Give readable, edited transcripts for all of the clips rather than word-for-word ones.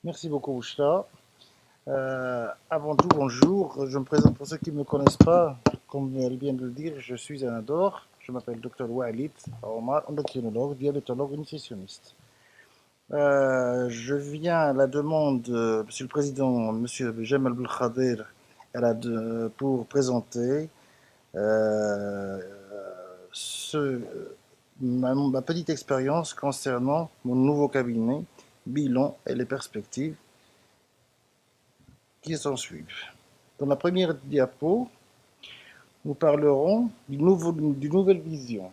Merci beaucoup, Bouchra. Avant tout, bonjour. Je me présente pour ceux qui ne me connaissent pas. Comme elle vient de le dire, je suis un adore. Je m'appelle Dr Walid Omar, endocrinologue, diabétologue, nutritionniste. Je viens à la demande de Monsieur le Président, Monsieur Jamal Belkhadir, pour présenter euh, ce, ma petite expérience concernant mon nouveau cabinet, bilan et les perspectives qui s'ensuivent. Dans la première diapo, nous parlerons d'une nouvelle vision.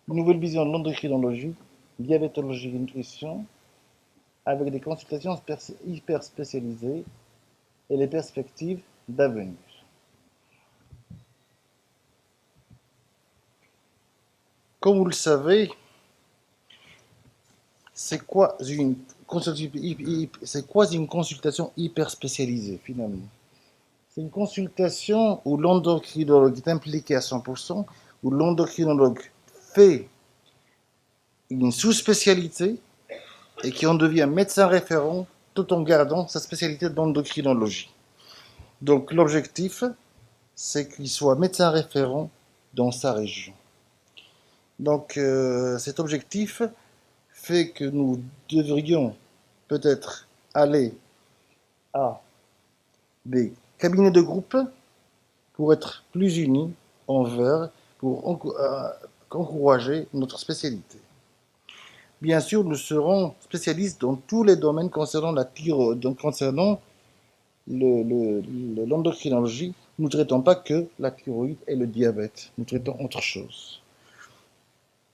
Une nouvelle vision de l'endocrinologie, diabétologie et nutrition, avec des consultations hyper spécialisées et les perspectives d'avenir. Comme vous le savez, c'est quoi une consultation hyper spécialisée finalement? C'est une consultation où l'endocrinologue est impliqué à 100%, où l'endocrinologue fait une sous-spécialité et qui en devient médecin référent tout en gardant sa spécialité d'endocrinologie. Donc l'objectif, c'est qu'il soit médecin référent dans sa région. Donc cet objectif fait que nous devrions peut-être aller à des cabinets de groupe pour être plus unis pour encourager notre spécialité. Bien sûr, nous serons spécialistes dans tous les domaines concernant la thyroïde, donc concernant l'endocrinologie. Nous ne traitons pas que la thyroïde et le diabète, nous traitons autre chose.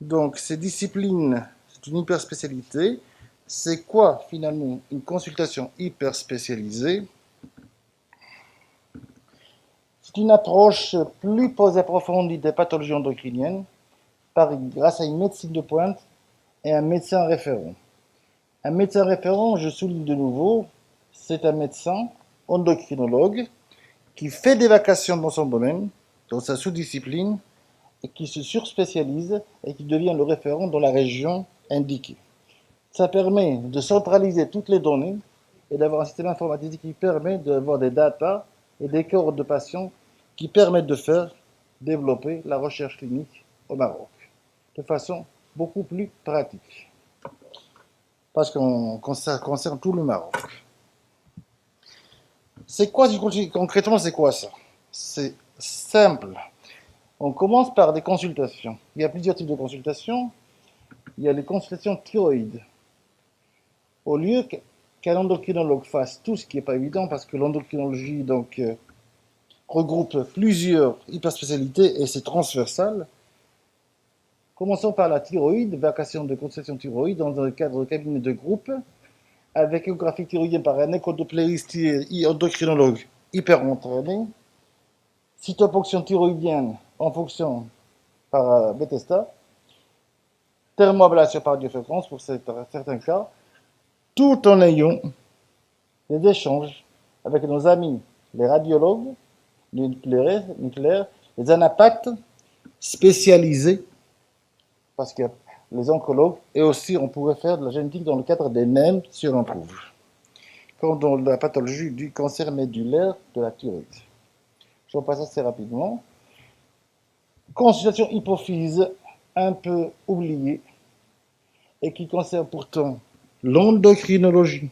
Donc, ces disciplines, c'est une hyper spécialité. C'est quoi finalement une consultation hyper spécialisée? C'est une approche plus approfondie des pathologies endocriniennes grâce à une médecine de pointe et un médecin référent. Un médecin référent, je souligne de nouveau, c'est un médecin endocrinologue qui fait des vacations dans son domaine, dans sa sous-discipline, et qui se surspécialise et qui devient le référent dans la région indiquée. Ça permet de centraliser toutes les données et d'avoir un système informatique qui permet d'avoir des datas et des cohortes de patients qui permettent de faire développer la recherche clinique au Maroc de façon beaucoup plus pratique. Parce que ça concerne tout le Maroc. C'est quoi, concrètement, c'est quoi ça? C'est simple. On commence par des consultations. Il y a plusieurs types de consultations. Il y a les consultations thyroïdes. Au lieu qu'un endocrinologue fasse tout, ce qui n'est pas évident, parce que l'endocrinologie regroupe plusieurs hyperspécialités et c'est transversal. Commençons par la thyroïde, vacation de consultation thyroïde dans un cadre de cabinet de groupe, avec échographie thyroïdienne par un échodoplériste endocrinologue hyper entraîné, cytoponction thyroïdienne en fonction par Bethesda, thermoablation par radiofréquence pour certains cas, tout en ayant des échanges avec nos amis les radiologues nucléaires, les anapathes spécialisés, parce que les oncologues, et aussi on pourrait faire de la génétique dans le cadre des NEM si on en trouve, comme dans la pathologie du cancer médulaire de la thyroïde. Je passe assez rapidement. Consultation hypophyse, un peu oubliée, et qui concerne pourtant l'endocrinologie.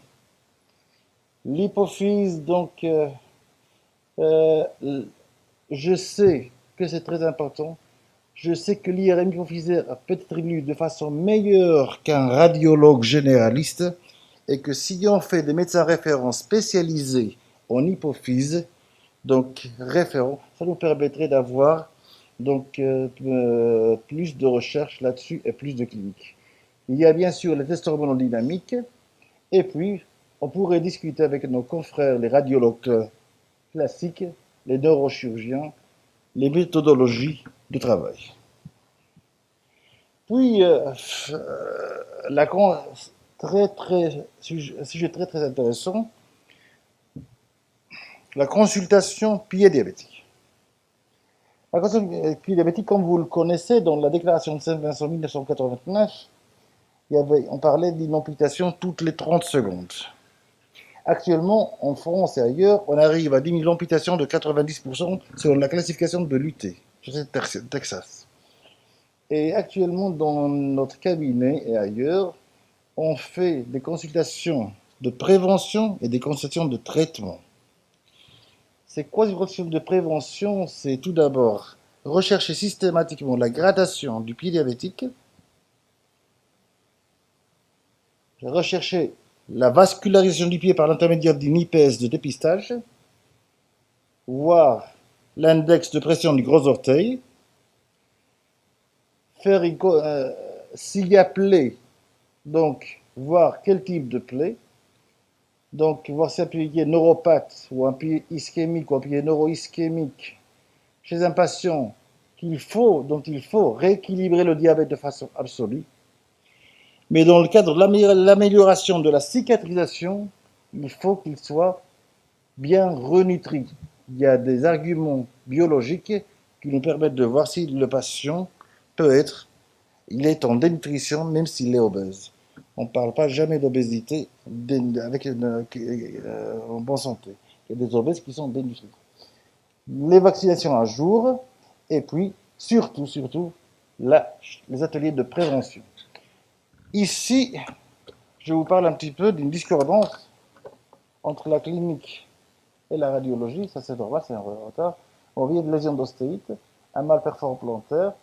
L'hypophyse, donc, je sais que c'est très important. Je sais que l'IRM hypophysaire peut être élu de façon meilleure qu'un radiologue généraliste et que si on fait des médecins référents spécialisés en hypophyse, donc référents, ça nous permettrait d'avoir plus de recherche là-dessus et plus de cliniques. Il y a bien sûr les tests hormonodynamiques et puis on pourrait discuter avec nos confrères, les radiologues classiques, les neurochirurgiens, les méthodologies de travail. Puis, la, sujet très très intéressant, la consultation pied-diabétique. La consultation pied-diabétique, comme vous le connaissez, dans la déclaration de Saint-Vincent 1989, On parlait d'une amputation toutes les 30 secondes. Actuellement, en France et ailleurs, on arrive à 10 000 amputations de 90% selon la classification de l'UT, Texas. Et actuellement, dans notre cabinet et ailleurs, on fait des consultations de prévention et des consultations de traitement. C'est quoi une consultation de prévention? C'est tout d'abord rechercher systématiquement la gradation du pied diabétique, rechercher la vascularisation du pied par l'intermédiaire d'une IPS de dépistage, voir l'index de pression du gros orteil, faire s'il y a plaie, donc voir quel type de plaie, donc voir si un pied neuropathe ou un pied ischémique ou un pied neuroischémique chez un patient dont il faut rééquilibrer le diabète de façon absolue. Mais dans le cadre de l'amélioration de la cicatrisation, il faut qu'il soit bien renutri. Il y a des arguments biologiques qui nous permettent de voir si le patient il est en dénutrition même s'il est obèse. On ne parle pas jamais d'obésité en bonne santé. Il y a des obèses qui sont dénutris. Les vaccinations à jour, et puis surtout, les ateliers de prévention. Ici, je vous parle un petit peu d'une discordance entre la clinique et la radiologie. Ça, c'est normal, c'est un retard. On vient de lésion d'ostéite, un mal perforant plantaire.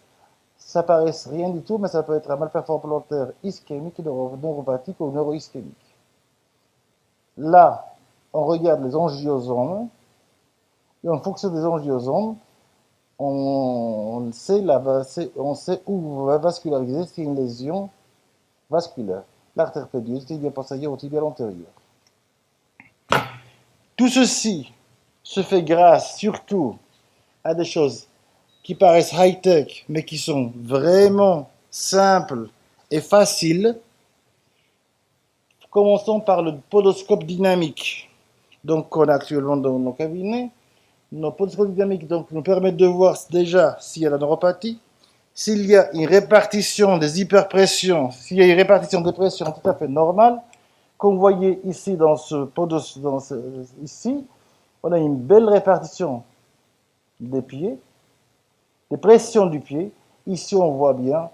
Ça paraît rien du tout, mais ça peut être un mal perforant plantaire ischémique, neuropathique ou neuroischémique. Là, on regarde les angiosomes, et en fonction des angiosomes, on sait où va vasculariser, c'est une lésion vasculaire. L'artère pédieuse, tibia postérieur ou tibial antérieur. Tout ceci se fait grâce surtout à des choses qui paraissent high-tech, mais qui sont vraiment simples et faciles. Commençons par le podoscope dynamique, donc qu'on a actuellement dans nos cabinets. Nos podoscopes dynamiques donc, nous permettent de voir déjà s'il y a la neuropathie, s'il y a une répartition des hyperpressions, s'il y a une répartition des pressions tout à fait normale. Comme vous voyez ici ici, on a une belle répartition des pieds, des pressions du pied. Ici, on voit bien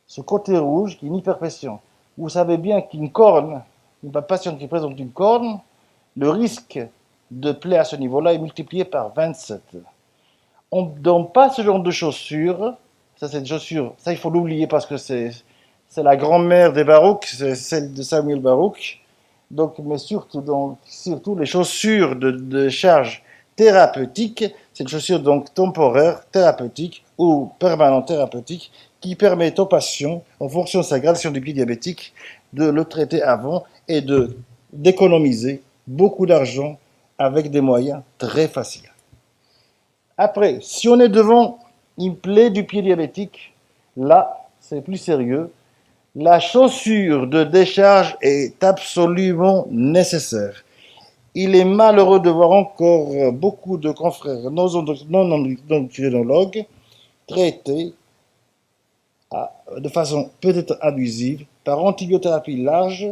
ce côté rouge qui est une hyperpression. Vous savez bien qu'une corne, une patient qui présente une corne, le risque de plaie à ce niveau-là est multiplié par 27. On ne donne pas ce genre de chaussures. Ça, c'est des chaussures, ça, il faut l'oublier parce que c'est la grand-mère des Baruch, c'est celle de Samuel Baruch. Donc, mais surtout les chaussures de charge thérapeutique, c'est une chaussure donc temporaire, thérapeutique ou permanente thérapeutique qui permet au patient, en fonction de sa gradation du pied diabétique, de le traiter avant et d'économiser beaucoup d'argent avec des moyens très faciles. Après, si on est devant une plaie du pied diabétique, là, c'est plus sérieux. La chaussure de décharge est absolument nécessaire. Il est malheureux de voir encore beaucoup de confrères non-endocrinologues traiter de façon peut-être abusive par antibiothérapie large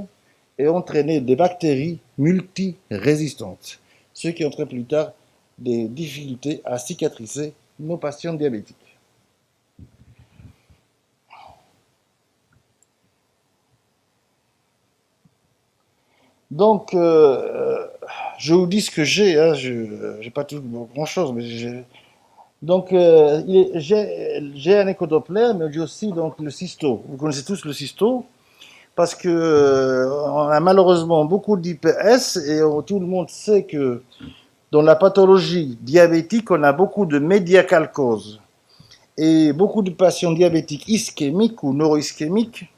et entraîner des bactéries multirésistantes, ce qui entraîne plus tard des difficultés à cicatriser nos patients diabétiques. Donc, je vous dis ce que j'ai, hein, je n'ai pas tout grand-chose, mais donc, j'ai un échodoppler, mais j'ai aussi donc, le cysto. Vous connaissez tous le cysto, parce que on a malheureusement beaucoup d'IPS et tout le monde sait que dans la pathologie diabétique, on a beaucoup de médiacalcose. Et beaucoup de patients diabétiques ischémiques ou neuroischémiques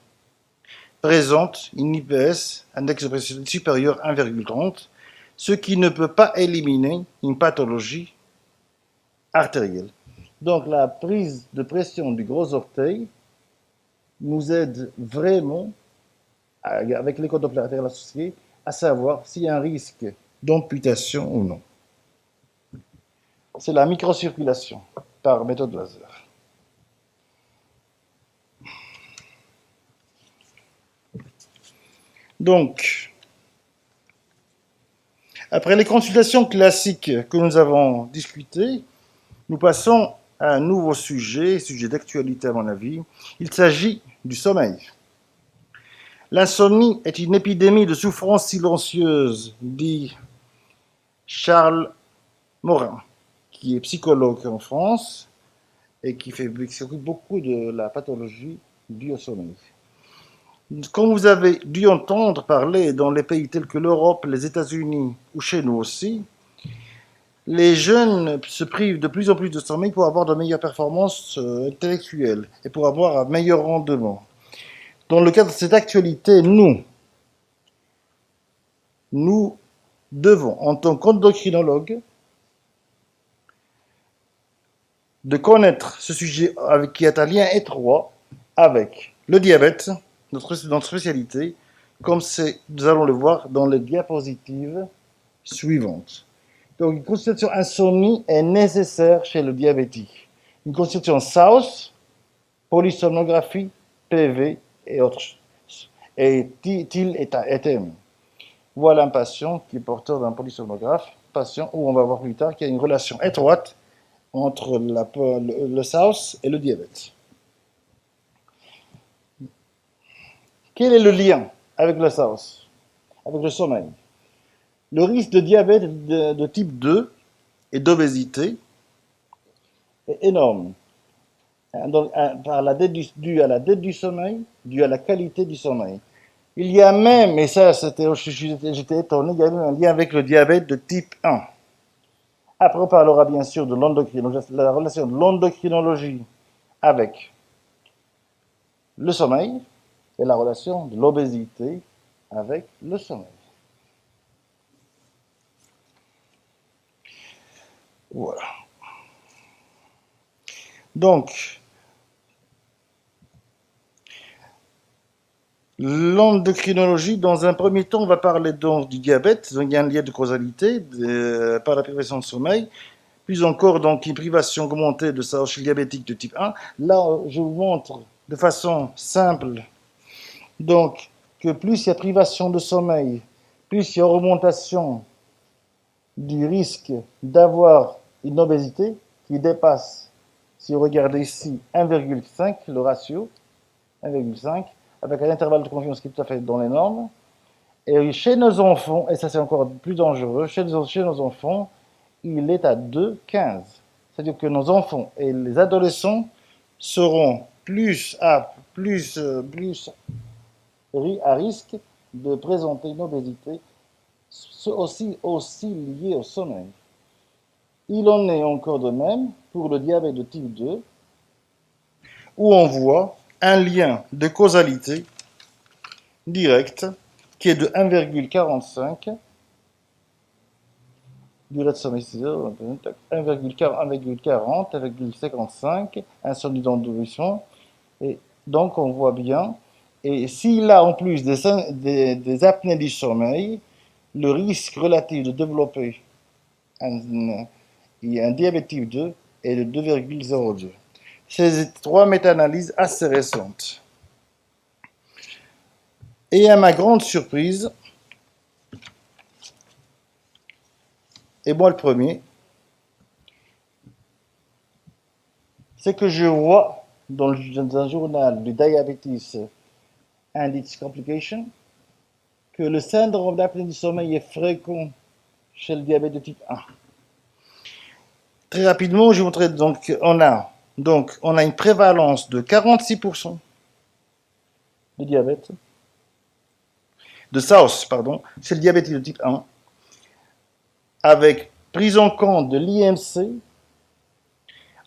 présentent une IPS, index de pression supérieur à 1,30, ce qui ne peut pas éliminer une pathologie artérielle. Donc la prise de pression du gros orteil nous aide vraiment, avec l'échodoppler artériel associé, à savoir s'il y a un risque d'amputation ou non. C'est la microcirculation par méthode laser. Donc, après les consultations classiques que nous avons discutées, nous passons à un nouveau sujet d'actualité à mon avis. Il s'agit du sommeil. L'insomnie est une épidémie de souffrance silencieuse, dit Charles Morin, qui est psychologue en France et qui s'occupe beaucoup de la pathologie due au sommeil. Comme vous avez dû entendre parler dans les pays tels que l'Europe, les États-Unis ou chez nous aussi, les jeunes se privent de plus en plus de sommeil pour avoir de meilleures performances intellectuelles et pour avoir un meilleur rendement. Dans le cadre de cette actualité, nous devons, en tant qu'endocrinologue, de connaître ce sujet qui a un lien étroit avec le diabète, notre spécialité, comme nous allons le voir dans les diapositives suivantes. Donc, une consultation insomnie est nécessaire chez le diabétique. Une consultation SAOS, polysomnographie, PV et autres, et TIL et TM. Voilà un patient qui est porteur d'un polysomnographe, patient où on va voir plus tard qu'il y a une relation étroite entre le SAOS et le diabète. Quel est le lien avec le SAOS, avec le sommeil? Le risque de diabète de type 2 et d'obésité est énorme, dû à la dette du sommeil, dû à la qualité du sommeil. Il y a même, et ça j'étais étonné, il y a même un lien avec le diabète de type 1. Après, on parlera bien sûr de l'endocrinologie, la relation de l'endocrinologie avec le sommeil et la relation de l'obésité avec le sommeil. Voilà. Donc, l'endocrinologie, dans un premier temps, on va parler donc du diabète. Donc, il y a un lien de causalité par la privation de sommeil. Plus encore, donc, une privation augmentée de SAOS chez le diabétique de type 1. Là, je vous montre de façon simple donc que plus il y a privation de sommeil, plus il y a augmentation du risque d'avoir une obésité qui dépasse, si vous regardez ici, 1,5, le ratio, 1,5, avec un intervalle de confiance qui est tout à fait dans les normes. Et chez nos enfants, et ça c'est encore plus dangereux, chez nos enfants, il est à 2,15. C'est-à-dire que nos enfants et les adolescents seront plus à risque de présenter une obésité aussi liée au sommeil. Il en est encore de même pour le diabète de type 2, où on voit un lien de causalité directe qui est de 1,45, durée de sommeil 1,40, 1,55, insomnie d'endormissement. Et donc on voit bien, et s'il a en plus des apnées du sommeil, le risque relatif de développer un diabète type 2 est de 2,02. Ces trois méta-analyses assez récentes. Et à ma grande surprise, et moi le premier, c'est que je vois dans un journal du Diabetes Index Complication que le syndrome d'apnée du sommeil est fréquent chez le diabète de type 1. Très rapidement, je vous montrerai donc on a une prévalence de 46% de diabète, de SAOS, chez le diabète de type 1, avec prise en compte de l'IMC,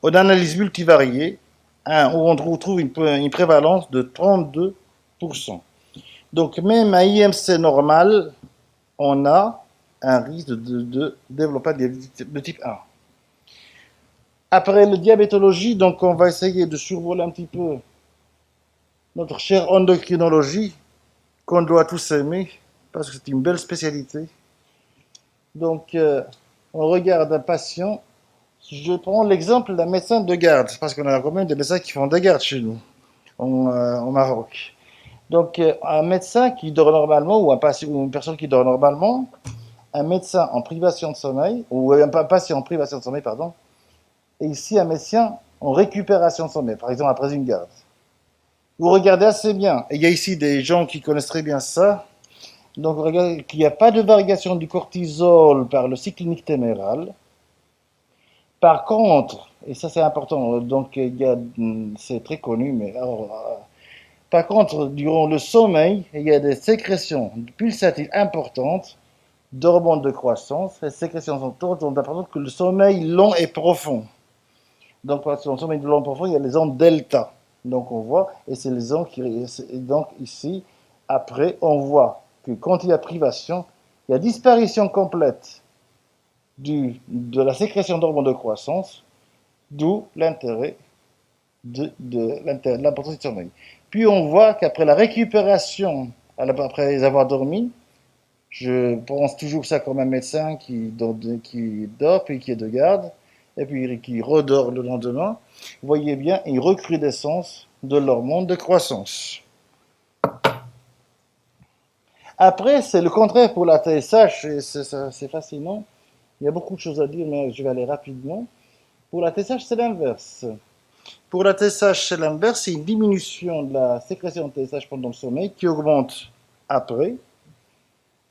en analyse multivariée, où on trouve une prévalence de 32%. Donc même à IMC normal, on a un risque de développer un diabète de type 1. Après la diabétologie, donc on va essayer de survoler un petit peu notre chère endocrinologie, qu'on doit tous aimer, parce que c'est une belle spécialité. Donc, on regarde un patient. Je prends l'exemple d'un médecin de garde, parce qu'on a quand même des médecins qui font des gardes chez nous, au Maroc. Donc, un médecin qui dort normalement, ou, ou une personne qui dort normalement, un médecin en privation de sommeil, ou un patient en privation de sommeil, pardon, et ici un médecin en récupération de sommeil, par exemple après une garde. Vous regardez assez bien, et il y a ici des gens qui connaissent très bien ça, donc vous regardez qu'il n'y a pas de variation du cortisol par le cycle nictéméral. Par contre, et ça c'est important, donc c'est très connu, mais alors, par contre, durant le sommeil, il y a des sécrétions pulsatiles importantes d'hormones de croissance. Ces sécrétions sont autant importantes que le sommeil long et profond. Donc, dans le sommeil long et profond, il y a les ondes delta. Donc, on voit, et c'est les ondes qui. Et donc, ici, après, on voit que quand il y a privation, il y a disparition complète de la sécrétion d'hormones de croissance, d'où l'intérêt de l'importance du sommeil. Puis on voit qu'après la récupération, après avoir dormi, je pense toujours ça comme un médecin qui dort puis qui est de garde, et puis qui redort le lendemain. Vous voyez bien une recrudescence de l'hormone de croissance. Après, c'est le contraire pour la TSH, et c'est fascinant. Il y a beaucoup de choses à dire, mais je vais aller rapidement. Pour la TSH, c'est l'inverse. Pour la TSH, c'est l'inverse, c'est une diminution de la sécrétion de TSH pendant le sommeil qui augmente après.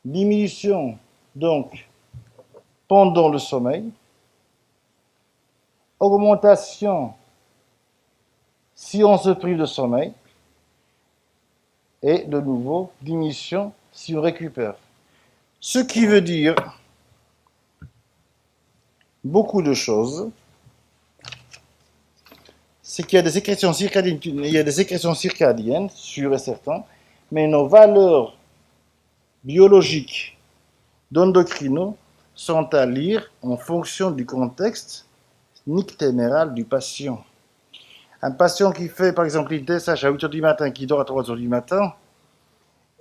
Diminution, donc, pendant le sommeil. Augmentation si on se prive de sommeil. Et de nouveau, diminution si on récupère. Ce qui veut dire beaucoup de choses. C'est qu'il y a des sécrétions circadiennes, sûres et certain, mais nos valeurs biologiques d'endocrino sont à lire en fonction du contexte nictéméral du patient. Un patient qui fait par exemple une TSH à 8 h du matin, qui dort à 3 h du matin,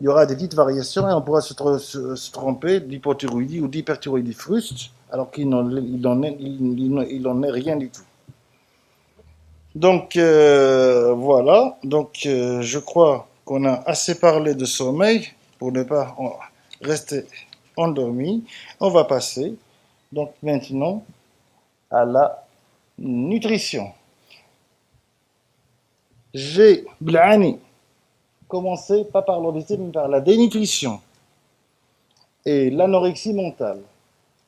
il y aura des petites variations et on pourra se tromper d'hypothyroïdie ou d'hyperthyroïdie fruste, alors qu'il n'en est rien du tout. Donc voilà, donc je crois qu'on a assez parlé de sommeil pour ne pas rester endormi. On va passer donc maintenant à la nutrition. J'ai commencé pas par l'obésité mais par la dénutrition et l'anorexie mentale.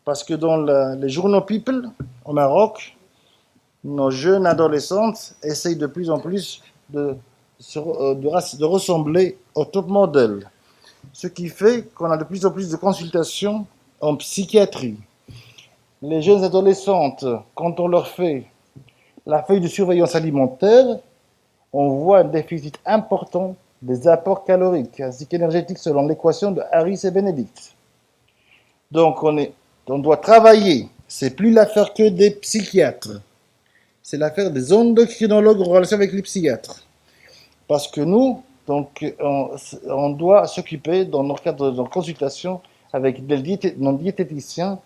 Parce que dans les journaux People au Maroc, nos jeunes adolescentes essayent de plus en plus de ressembler au top modèle. Ce qui fait qu'on a de plus en plus de consultations en psychiatrie. Les jeunes adolescentes, quand on leur fait la feuille de surveillance alimentaire, on voit un déficit important des apports caloriques ainsi qu'énergétiques selon l'équation de Harris et Benedict. Donc on doit travailler. C'est plus l'affaire que des psychiatres. C'est l'affaire des endocrinologues en relation avec les psychiatres. Parce que nous, donc, on doit s'occuper dans nos cadres de consultation avec nos diététiciens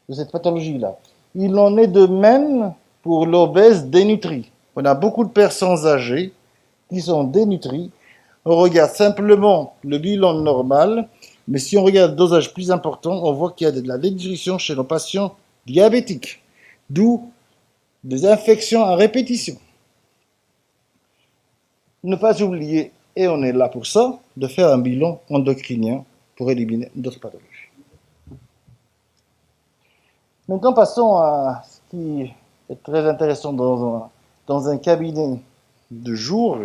de cette pathologie-là. Il en est de même pour l'obèse dénutrie. On a beaucoup de personnes âgées qui sont dénutries. On regarde simplement le bilan normal, mais si on regarde le dosage plus important, on voit qu'il y a de la dénutrition chez nos patients diabétiques. D'où des infections à répétition. Ne pas oublier, et on est là pour ça, de faire un bilan endocrinien pour éliminer d'autres pathologies. Maintenant, passons à ce qui est très intéressant dans un cabinet de jour.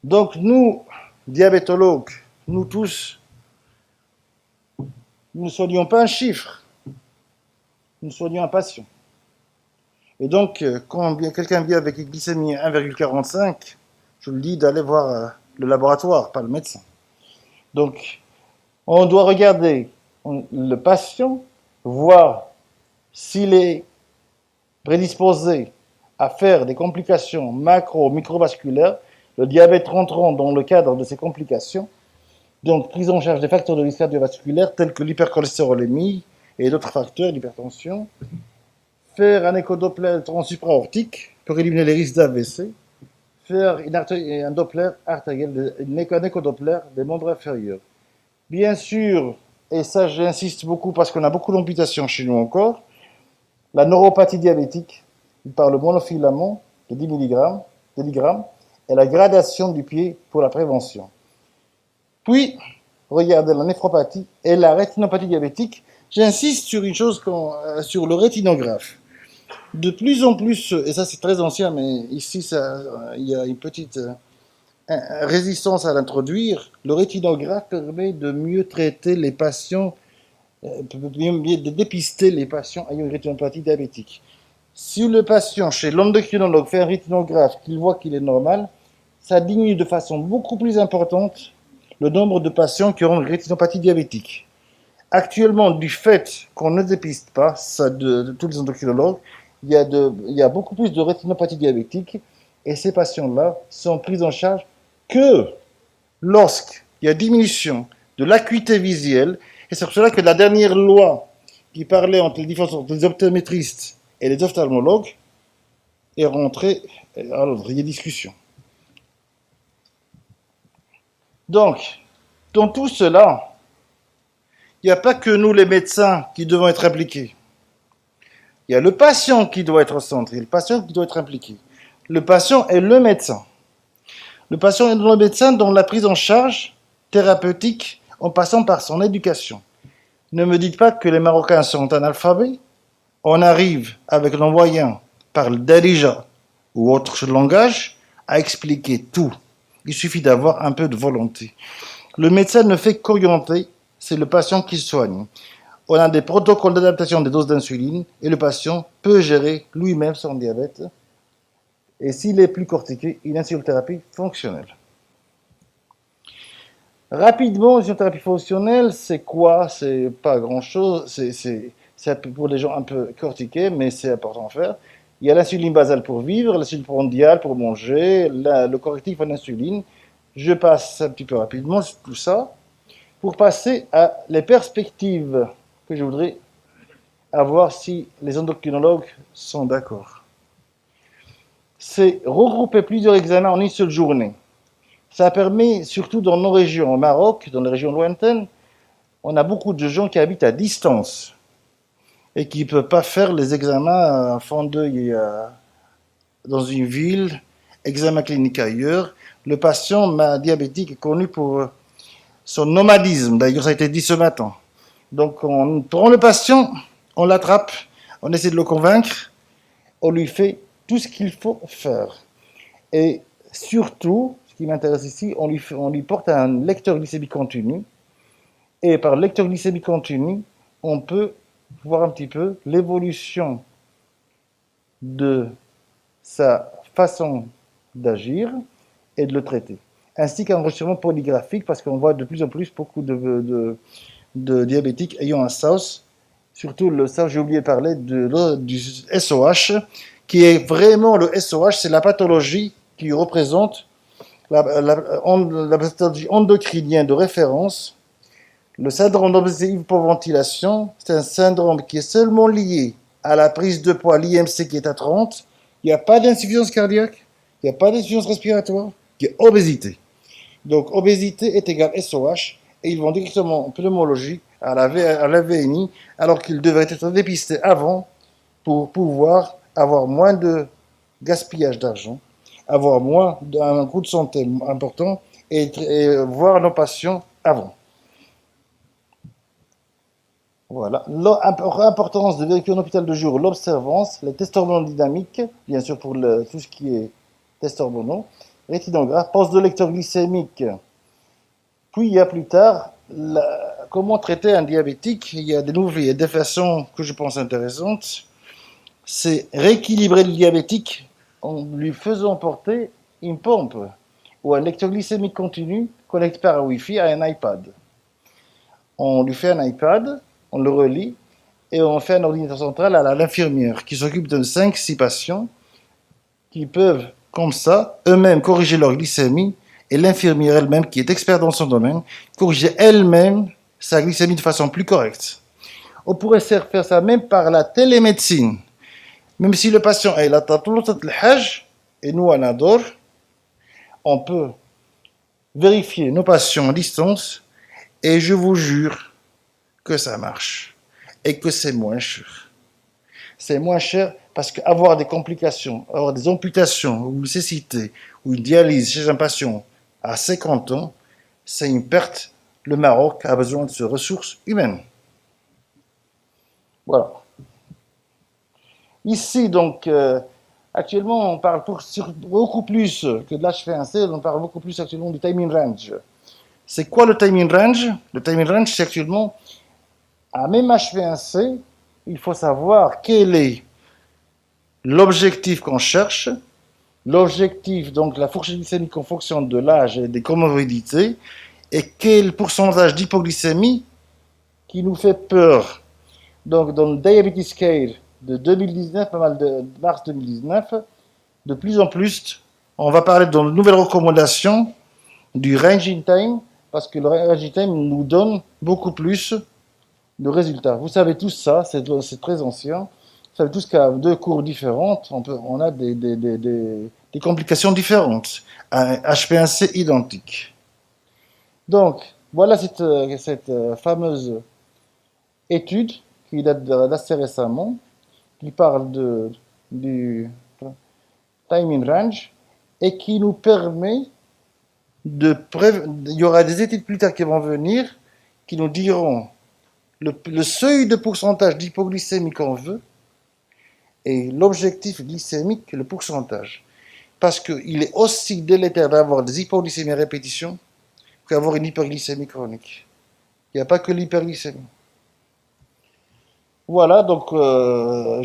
Donc, nous, diabétologues, nous tous, nous ne soignons pas un chiffre, nous soignons un patient. Et donc, quand quelqu'un vient avec une glycémie 1,45, je lui dis d'aller voir le laboratoire, pas le médecin. Donc, on doit regarder le patient, voir s'il est prédisposé à faire des complications macro-microvasculaires, le diabète rentrant dans le cadre de ces complications, donc prise en charge des facteurs de risque cardiovasculaire tels que l'hypercholestérolémie et d'autres facteurs d'hypertension, faire un échodoppler supraortique pour éliminer les risques d'AVC, faire un Doppler artériel, un échodoppler des membres inférieurs. Bien sûr, et ça j'insiste beaucoup parce qu'on a beaucoup d'amputations chez nous encore, la neuropathie diabétique, par le monofilament de 10 mg, et la gradation du pied pour la prévention. Puis, regardez la néphropathie et la rétinopathie diabétique. J'insiste sur une chose, sur le rétinographe. De plus en plus, et ça c'est très ancien, mais ici il y a une petite résistance à l'introduire, le rétinographe permet de mieux traiter les patients, de dépister les patients ayant une rétinopathie diabétique. Si le patient, chez l'endocrinologue, fait un rétinographe, qu'il voit qu'il est normal, ça diminue de façon beaucoup plus importante le nombre de patients qui auront une rétinopathie diabétique. Actuellement, du fait qu'on ne dépiste pas, ça de tous les endocrinologues, il y a beaucoup plus de rétinopathie diabétique et ces patients-là sont pris en charge que lorsqu'il y a diminution de l'acuité visuelle. Et c'est pour cela que la dernière loi qui parlait entre les différences entre les optométristes et les ophtalmologues est rentrée à l'ordre. Il y a discussion. Donc, dans tout cela, il n'y a pas que nous, les médecins, qui devons être impliqués. Il y a le patient qui doit être au centre, et le patient qui doit être impliqué. Le patient est le médecin. Le patient est le médecin dans la prise en charge thérapeutique en passant par son éducation. Ne me dites pas que les Marocains sont analphabètes. On arrive avec nos moyens, par le Darija ou autre langage, à expliquer tout. Il suffit d'avoir un peu de volonté. Le médecin ne fait qu'orienter, c'est le patient qui soigne. On a des protocoles d'adaptation des doses d'insuline et le patient peut gérer lui-même son diabète. Et s'il est plus cortiqué, une insulothérapie fonctionnelle. Rapidement, l'insulothérapie fonctionnelle, c'est quoi? C'est pas grand-chose. C'est pour les gens un peu cortiqués, mais c'est important à faire. Il y a l'insuline basale pour vivre, l'insuline prandiale pour manger, le correctif en insuline. Je passe un petit peu rapidement sur tout ça pour passer à les perspectives que je voudrais avoir si les endocrinologues sont d'accord. C'est regrouper plusieurs examens en une seule journée. Ça permet, surtout dans nos régions, au Maroc, dans les régions lointaines, on a beaucoup de gens qui habitent à distance et qui ne peuvent pas faire les examens à fond d'œil dans une ville, examen clinique ailleurs. Le patient diabétique est connu pour son nomadisme, d'ailleurs ça a été dit ce matin. Donc on prend le patient, on l'attrape, on essaie de le convaincre, on lui fait tout ce qu'il faut faire. Et surtout, ce qui m'intéresse ici, on lui porte un lecteur glycémique continu. Et par lecteur glycémique continu, on peut voir un petit peu l'évolution de sa façon d'agir et de le traiter. Ainsi qu'un enregistrement polygraphique, parce qu'on voit de plus en plus beaucoup de diabétiques ayant un SAOS, surtout le SAOS, j'ai oublié de parler du SOH, qui est vraiment le SOH, c'est la pathologie qui représente la pathologie endocrinienne de référence. Le syndrome d'hypoventilation, c'est un syndrome qui est seulement lié à la prise de poids, l'IMC qui est à 30. Il n'y a pas d'insuffisance cardiaque, il n'y a pas d'insuffisance respiratoire, il y a obésité. Donc, obésité est égale SOH, et ils vont directement en pneumologie à la VNI, alors qu'ils devraient être dépistés avant pour pouvoir avoir moins de gaspillage d'argent, avoir moins d'un coût de santé important et voir nos patients avant. Voilà. L'importance de vérifier en hôpital de jour, l'observance, les tests hormonodynamiques, bien sûr pour tout ce qui est tests hormonaux, rétinographe, pose de lecteur glycémique. Puis il y a plus tard, comment traiter un diabétique. Il y a des façons que je pense intéressantes. C'est rééquilibrer le diabétique en lui faisant porter une pompe ou un lecteur glycémique continu connecté par Wi-Fi à un iPad. On lui fait un iPad, on le relie et on fait un ordinateur central à l'infirmière qui s'occupe de 5-6 patients qui peuvent, comme ça, eux-mêmes corriger leur glycémie et l'infirmière elle-même, qui est experte dans son domaine, corriger elle-même sa glycémie de façon plus correcte. On pourrait faire ça même par la télémédecine. Même si le patient est là, tout le temps le hajj, et nous on adore, On peut vérifier nos patients à distance et je vous jure que ça marche et que c'est moins cher. C'est moins cher parce qu'avoir des complications, avoir des amputations ou une cécité ou une dialyse chez un patient à 50 ans, c'est une perte. Le Maroc a besoin de ses ressources humaines. Voilà. Ici, donc, actuellement, on parle beaucoup plus que de l'HV1C, on parle beaucoup plus actuellement du timing range. C'est quoi le timing range? Le timing range, c'est actuellement, à même HV1C, il faut savoir quel est l'objectif qu'on cherche. L'objectif, donc la fourchette glycémique en fonction de l'âge et des comorbidités, et quel pourcentage d'hypoglycémie qui nous fait peur. Donc, dans le Diabetes Scale de 2019, pas mal de mars 2019, de plus en plus, on va parler dans de nouvelles recommandations du ranging time, parce que le ranging time nous donne beaucoup plus de résultats. Vous savez tous ça, c'est très ancien. Vous savez tous qu'à deux courbes différentes, on a des complications différentes. Un HbA1c identique. Donc, voilà cette fameuse étude qui date d'assez récemment, qui parle du timing range et qui nous permet il y aura des études plus tard qui vont venir qui nous diront le seuil de pourcentage d'hypoglycémie qu'on veut et l'objectif glycémique, le pourcentage. Parce qu'il est aussi délétère d'avoir des hypoglycémies à répétition qu'avoir une hyperglycémie chronique. Il n'y a pas que l'hyperglycémie. Voilà, donc il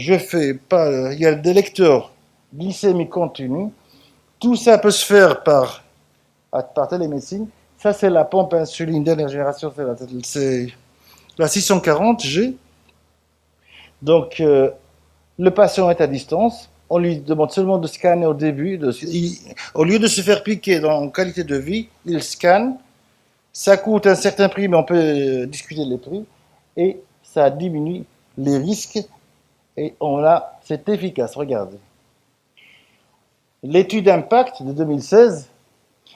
y a des lecteurs glycémie continue. Tout ça peut se faire par télémédecine. Ça, c'est la pompe insuline dernière génération, c'est la 640G. Donc, le patient est à distance. On lui demande seulement de scanner au début. Au lieu de se faire piquer dans qualité de vie, il scanne. Ça coûte un certain prix, mais on peut discuter les prix. Et ça diminue les risques. Et c'est efficace. Regardez. L'étude Impact de 2016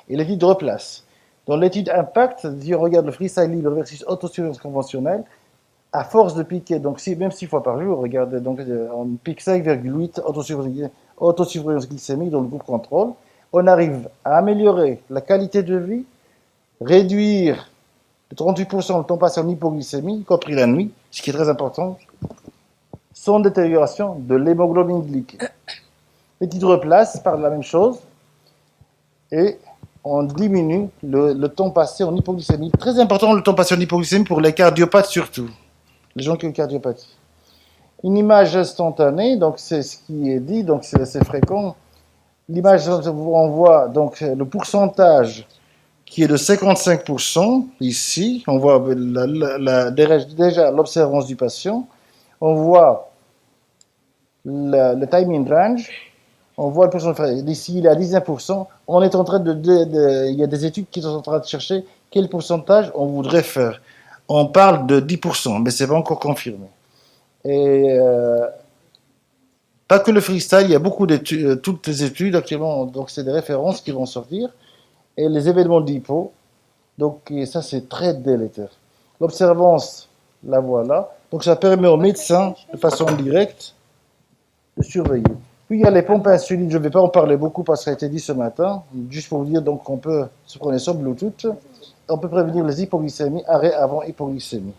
et l'étude Replace. Dans l'étude Impact, on regarde le freestyle libre versus autosurveillance conventionnelle. À force de piquer, donc même 6 fois par jour, regardez, donc on pique 5,8 autosurveillance glycémique dans le groupe contrôle. On arrive à améliorer la qualité de vie, réduire de 38% le temps passé en hypoglycémie, y compris la nuit, ce qui est très important, sans détérioration de l'hémoglobine glyquée. L'étude Replace parle de la même chose et on diminue le temps passé en hypoglycémie. Très important le temps passé en hypoglycémie pour les cardiopathes surtout. Les gens qui ont une cardiopathie. Une image instantanée, donc c'est ce qui est dit, donc c'est fréquent. L'image, on voit donc le pourcentage qui est de 55% ici. On voit déjà l'observance du patient. On voit le timing range. On voit le pourcentage. Ici, il est à 19%. On est en train il y a des études qui sont en train de chercher quel pourcentage on voudrait faire. On parle de 10%, mais ce n'est pas encore confirmé. Et pas que le freestyle, il y a beaucoup d'études, toutes les études actuellement, donc c'est des références qui vont sortir. Et les événements d'hypo, donc ça c'est très délétère. L'observance, la voilà. Donc ça permet aux médecins, de façon directe, de surveiller. Puis il y a les pompes insulines, je ne vais pas en parler beaucoup parce que ça a été dit ce matin, juste pour vous dire donc qu'on peut se prendre son Bluetooth. On peut prévenir les hypoglycémies, arrêt avant hypoglycémie.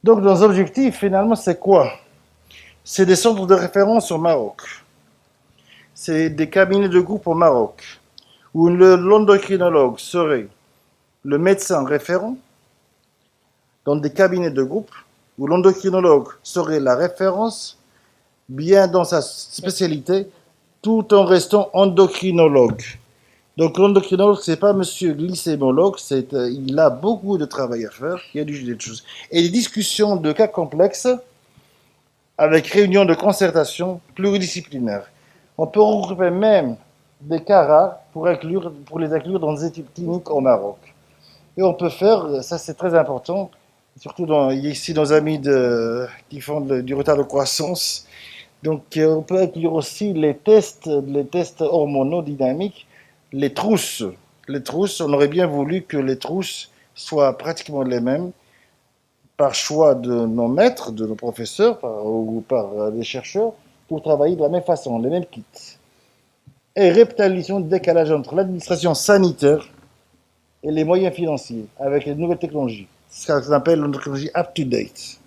Donc, nos objectifs, finalement, c'est quoi? C'est des centres de référence au Maroc. C'est des cabinets de groupe au Maroc, où l'endocrinologue serait le médecin référent, dans des cabinets de groupe, où l'endocrinologue serait la référence, bien dans sa spécialité, tout en restant endocrinologue. Donc l'endocrinologue, c'est pas monsieur glycémologue, il a beaucoup de travail à faire, il y a des choses. Et des discussions de cas complexes avec réunions de concertation pluridisciplinaires. On peut regrouper même des cas rares pour les inclure dans des études cliniques au Maroc. Et on peut faire, ça c'est très important, surtout ici nos amis qui font du retard de croissance, Donc, on peut inclure aussi les tests hormonodynamiques, les trousses. Les trousses, on aurait bien voulu que les trousses soient pratiquement les mêmes par choix de nos maîtres, de nos professeurs ou par les chercheurs pour travailler de la même façon, les mêmes kits. Et rétablissement du décalage entre l'administration sanitaire et les moyens financiers avec les nouvelles technologies. C'est ce qu'on appelle une technologie up-to-date.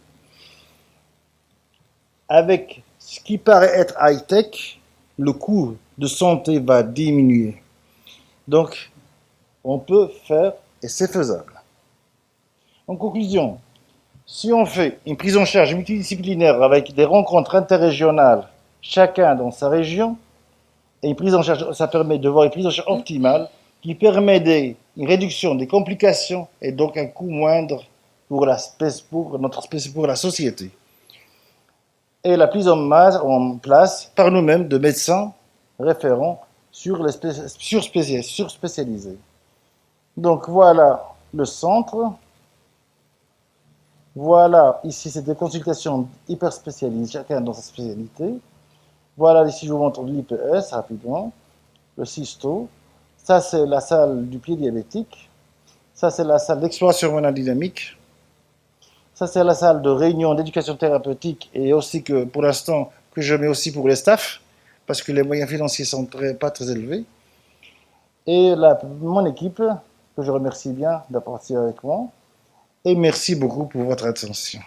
Avec ce qui paraît être high-tech, le coût de santé va diminuer. Donc, on peut faire et c'est faisable. En conclusion, si on fait une prise en charge multidisciplinaire avec des rencontres interrégionales, chacun dans sa région, et une prise en charge, ça permet de voir une prise en charge optimale qui permet une réduction des complications et donc un coût moindre pour pour la société. Et la prise en place par nous-mêmes de médecins référents surspécialisés. Donc voilà le centre. Voilà, ici c'est des consultations hyper spécialisées, chacun dans sa spécialité. Voilà, ici je vous montre l'IPS rapidement, le cysto. Ça c'est la salle du pied diabétique. Ça c'est la salle d'exploration hormonodynamique. Ça c'est la salle de réunion d'éducation thérapeutique et aussi que pour l'instant que je mets aussi pour les staffs parce que les moyens financiers sont pas très élevés. Et mon équipe que je remercie bien d'apporter avec moi et merci beaucoup pour votre attention.